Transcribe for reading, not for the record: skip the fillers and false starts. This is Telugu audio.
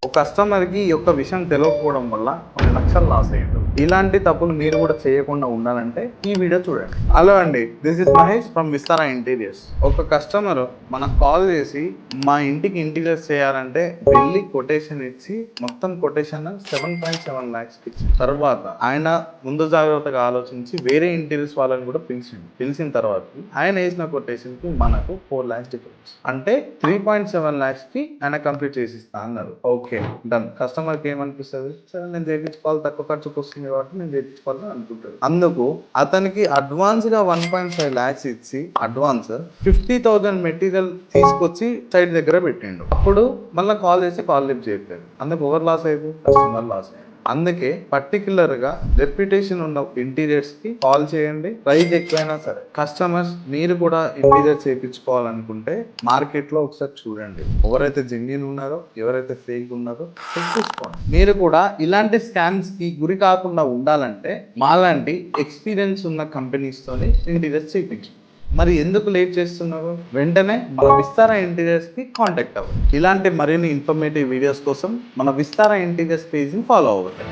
ఒక కస్టమర్కి ఈ యొక్క విషయం తెలియకపోవడం వల్ల కొన్ని లక్షలు లాస్ అయ్యారు. ఇలాంటి తప్పులు మీరు కూడా చేయకుండా ఉండాలంటే ఈ వీడియో చూడండి. హలో అండి, this is Mahesh from Vistara interiors. ఒక కస్టమర్ మనకు కాల్ చేసి మా ఇంటికి ఇంటీరియర్స్ చేయాలంటే వెళ్ళి కొటేషన్ ఇచ్చి మొత్తం కొటేషన్ 7.7 lakhs ఇచ్చి తర్వాత ఆయన ముందు జాగ్రత్తగా ఆలోచించి వేరే ఇంటీరియర్స్ వాళ్ళని కూడా పిలిచిన తర్వాత ఆయన వేసిన కొటేషన్ కి మనకు 4 lakhs డిఫరెన్స్, అంటే 3.7 lakhs కి ఆయన కంప్లీట్ చేసి ఇస్తా అన్నారు. Okay done. కస్టమర్ కి ఏమనిపిస్తుంది, సరే నేను చేయించుకోవాలి, తక్కువ ఖర్చుకు వస్తుంది కాబట్టి నేను చేయించుకోవాలని అనుకుంటాను. అందుకు అతనికి అడ్వాన్స్ గా 1.5 lakhs ఇచ్చి అడ్వాన్స్ 50,000 మెటీరియల్ తీసుకొచ్చి సైడ్ దగ్గర పెట్టిండు. అప్పుడు మళ్ళీ కాల్ చేసి కాల్ లిఫ్ట్ చేయట్లేదు. అందుకు ఎవరు లాస్ అయ్యారు? కస్టమర్ లాస్ అయ్యారు. అందుకే పర్టికులర్ గా రెప్యుటేషన్ ఉన్న ఇంటీరియర్స్ కి కాల్ చేయండి. ప్రైస్ ఎక్కువైనా సరే కస్టమర్స్ మీరు కూడా ఇంటీరియర్ చేయించుకోవాలనుకుంటే మార్కెట్ లో ఒకసారి చూడండి, ఎవరైతే జెన్యూన్ ఉన్నారో ఎవరైతే ఫేక్ ఉన్నారో చూసుకోండి. మీరు కూడా ఇలాంటి స్కామ్స్ కి గురి కాకుండా ఉండాలంటే మాలాంటి ఎక్స్పీరియన్స్ ఉన్న కంపెనీస్ తోని ఇంటీరియర్స్ చేయించు. మరి ఎందుకు లేట్ చేస్తున్నారు? వెంటనే మన విస్తారా ఇంటీరియర్స్ కి కాంటాక్ట్ అవ్వండి. ఇలాంటి మరిన్ని ఇన్ఫర్మేటివ్ వీడియోస్ కోసం మన విస్తారా ఇంటీరియర్స్ పేజ్ ని ఫాలో అవ్వండి.